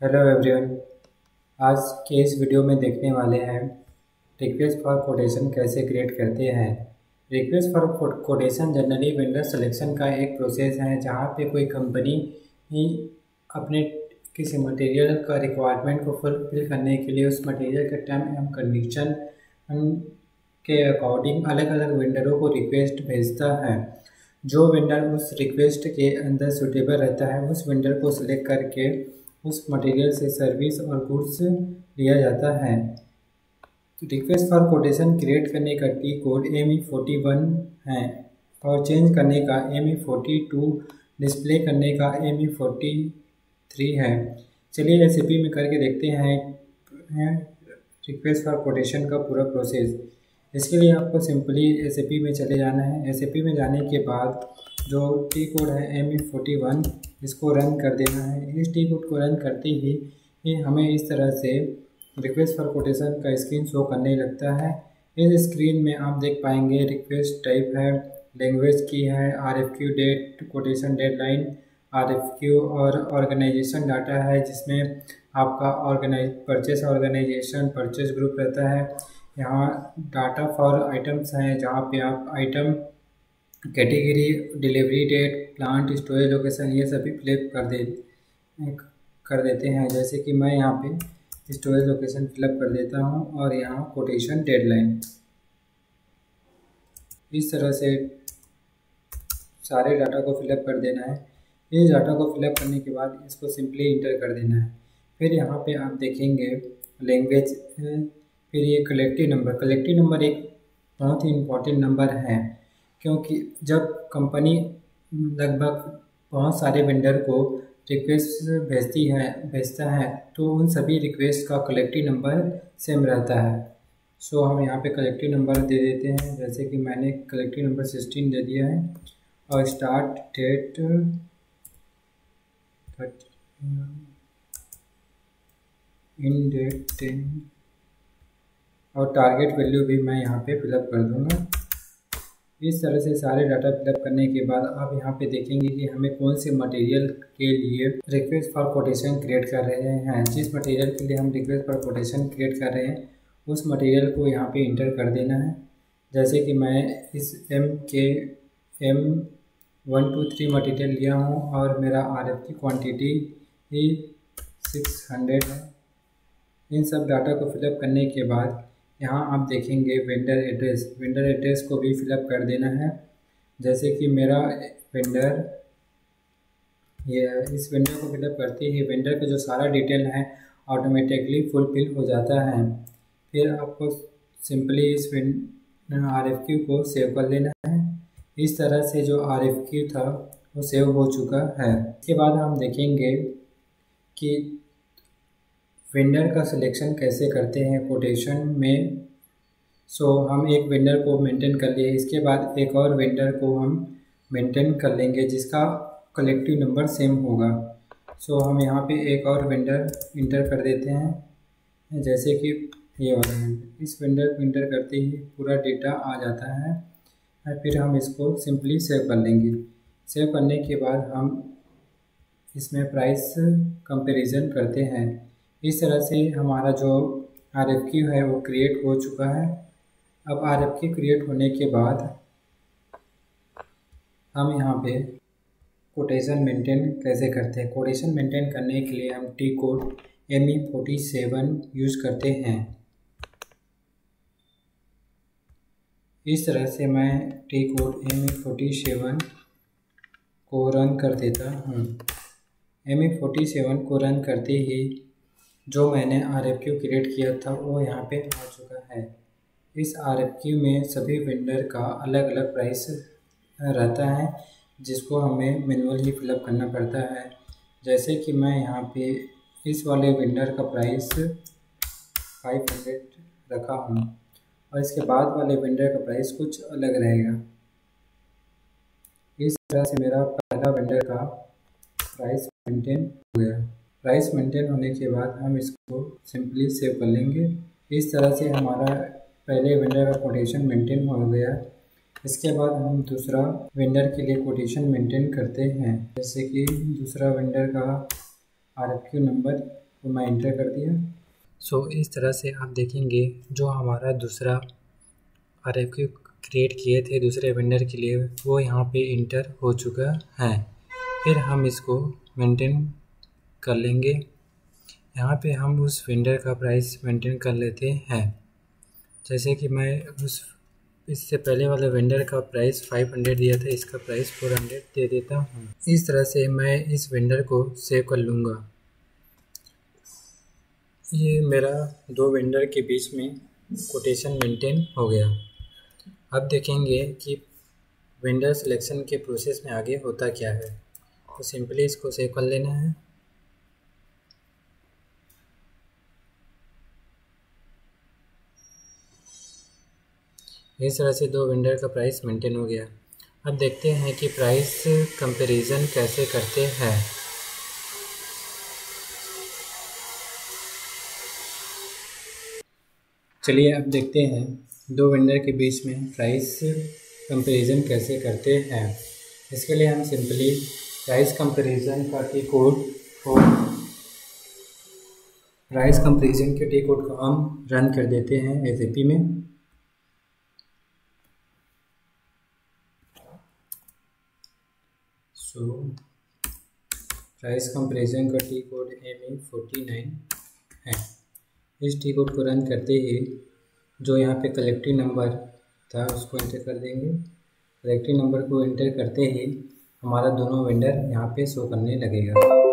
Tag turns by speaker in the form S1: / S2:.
S1: Hello everyone. आज के इस वीडियो में देखने वाले हैं रिक्वेस्ट फॉर कोटेशन कैसे क्रिएट करते हैं। Request for quotation generally vendor selection का एक प्रोसेस है जहां पे कोई कंपनी ही अपने किसी मटेरियल का रिक्वायरमेंट को फुलफिल करने के लिए उस मटेरियल के टर्म एंड कंडीशन के अकॉर्डिंग अलग अलग वेंडरों को रिक्वेस्ट भेजता है। जो वेंडर उस रिक्वेस्ट के अंदर सूटेबल रहता है उस वेंडर को सिलेक्ट करके उस मटेरियल से सर्विस और गुड्स लिया जाता है। रिक्वेस्ट फॉर कोटेशन क्रिएट करने का टी कोड ME41 है और चेंज करने का ME42, डिस्प्ले करने का ME43 है। चलिए रेसिपी में करके देखते हैं रिक्वेस्ट फॉर कोटेशन का पूरा प्रोसेस। इसके लिए आपको सिंपली रेसिपी में चले जाना है। रेसिपी में जाने के बाद जो टी कोड है ME41 इसको रन कर देना है। इस टी कोड को रन करते ही हमें इस तरह से रिक्वेस्ट फॉर कोटेशन का स्क्रीन शो करने लगता है। इस स्क्रीन में आप देख पाएंगे रिक्वेस्ट टाइप है, लैंग्वेज की है, RFQ date, quotation deadline, RFQ और ऑर्गेनाइजेशन डाटा है जिसमें आपका परचेस ऑर्गेनाइजेशन, परचेस ग्रुप रहता है। यहाँ डाटा फॉर आइटम्स हैं जहाँ पे आप item, category, delivery date, plant, storage location ये सभी फिलअप कर देते हैं। जैसे कि मैं यहाँ पे स्टोरेज लोकेशन फिलअप कर देता हूँ और यहाँ कोटेशन डेडलाइन। इस तरह से सारे डाटा को फिलअप कर देना है। इस डाटा को फिलअप करने के बाद इसको सिंपली इंटर कर देना है। फिर यहाँ पे आप देखेंगे लैंग्वेज, फिर ये कलेक्टिव नंबर एक बहुत ही इम्पोर्टेंट नंबर है क्योंकि जब कंपनी लगभग बहुत सारे वेंडर को रिक्वेस्ट भेजता है तो उन सभी रिक्वेस्ट का कलेक्टिव नंबर सेम रहता है। सो हम यहाँ पे कलेक्टिव नंबर दे देते हैं। जैसे कि मैंने कलेक्टिव नंबर 16 दे दिया है और स्टार्ट डेट इन डेट 10 और टारगेट वैल्यू भी मैं यहाँ पे फिलअप कर दूँगा। इस तरह से सारे डाटा फिलअप करने के बाद आप यहाँ पे देखेंगे कि हमें कौन से मटेरियल के लिए रिक्वेस्ट फॉर कोटेशन क्रिएट कर रहे हैं। जिस मटेरियल के लिए हम रिक्वेस्ट फॉर कोटेशन क्रिएट कर रहे हैं उस मटेरियल को यहाँ पे इंटर कर देना है। जैसे कि मैं इस M123 मटेरियल लिया हूँ और मेरा RFQ क्वान्टिटी ही 600 है। इन सब डाटा को फिलअप करने के बाद यहाँ आप देखेंगे वेंडर एड्रेस को भी फिलअप कर देना है। जैसे कि मेरा वेंडर इस वेंडर को फिलअप करते ही वेंडर का जो सारा डिटेल है ऑटोमेटिकली फुलफिल हो जाता है। फिर आपको सिंपली इस RFQ को सेव कर लेना है। इस तरह से जो RFQ था वो सेव हो चुका है। इसके बाद हम देखेंगे कि वेंडर का सिलेक्शन कैसे करते हैं कोटेशन में। हम एक वेंडर को मेंटेन कर लिए, इसके बाद एक और वेंडर को हम मेंटेन कर लेंगे जिसका कलेक्टिव नंबर सेम होगा। हम यहाँ पे एक और वेंडर इंटर कर देते हैं। जैसे कि ये वाला वेंडर, इस वेंडर को इंटर करते ही पूरा डेटा आ जाता है। फिर हम इसको सिंपली सेव कर लेंगे। सेव करने के बाद हम इसमें प्राइस कंपैरिजन करते हैं। इस तरह से हमारा जो RFQ है वो क्रिएट हो चुका है। अब RFQ क्रिएट होने के बाद हम यहाँ पे कोटेशन मेंटेन कैसे करते हैं। कोटेशन मेंटेन करने के लिए हम टी कोड ME47 यूज़ करते हैं। इस तरह से मैं टी कोड ME47 को रन कर देता हूँ। ME47 को रन करते ही जो मैंने RFQ क्रिएट किया था वो यहाँ पे आ चुका है। इस RFQ में सभी वेंडर का अलग अलग प्राइस रहता है जिसको हमें मैन्युअली फिलअप करना पड़ता है। जैसे कि मैं यहाँ पे इस वाले वेंडर का प्राइस 500 रखा हूँ और इसके बाद वाले वेंडर का प्राइस कुछ अलग रहेगा। इस तरह से मेरा पहला वेंडर का प्राइस मेंटेन हो गया। प्राइस मेंटेन होने के बाद हम इसको सिंपली सेव कर लेंगे। इस तरह से हमारा पहले वेंडर का कोटेशन मेंटेन हो गया। इसके बाद हम दूसरा वेंडर के लिए कोटेशन मेंटेन करते हैं। जैसे कि दूसरा वेंडर का RFQ नंबर तो मैं इंटर कर दिया। इस तरह से आप देखेंगे जो हमारा दूसरा RFQ क्रिएट किए थे दूसरे वेंडर के लिए वो यहाँ पे इंटर हो चुका है। फिर हम इसको मेंटेन कर लेंगे। यहाँ पे हम उस वेंडर का प्राइस मेंटेन कर लेते हैं। जैसे कि मैं इससे पहले वाले वेंडर का प्राइस 500 दिया था, इसका प्राइस 400 दे देता हूँ। इस तरह से मैं इस वेंडर को सेव कर लूँगा। ये मेरा दो वेंडर के बीच में कोटेशन मेंटेन हो गया। अब देखेंगे कि वेंडर सिलेक्शन के प्रोसेस में आगे होता क्या है। तो सिंपली इसको सेव कर लेना है। इस तरह से दो वेंडर का प्राइस मेंटेन हो गया। अब देखते हैं कि प्राइस कंपैरिजन कैसे करते हैं। चलिए अब देखते हैं दो वेंडर के बीच में प्राइस कंपैरिजन कैसे करते हैं। इसके लिए हम सिंपली प्राइस कंपैरिजन का टी कोड को हम रन कर देते हैं SAP में। प्राइस कंपैरिजन का टी कोड ME49 है। इस टी कोड को रन करते ही जो यहाँ पे कलेक्टिव नंबर था उसको एंटर कर देंगे। कलेक्टिव नंबर को एंटर करते ही हमारा दोनों वेंडर यहाँ पे शो करने लगेगा।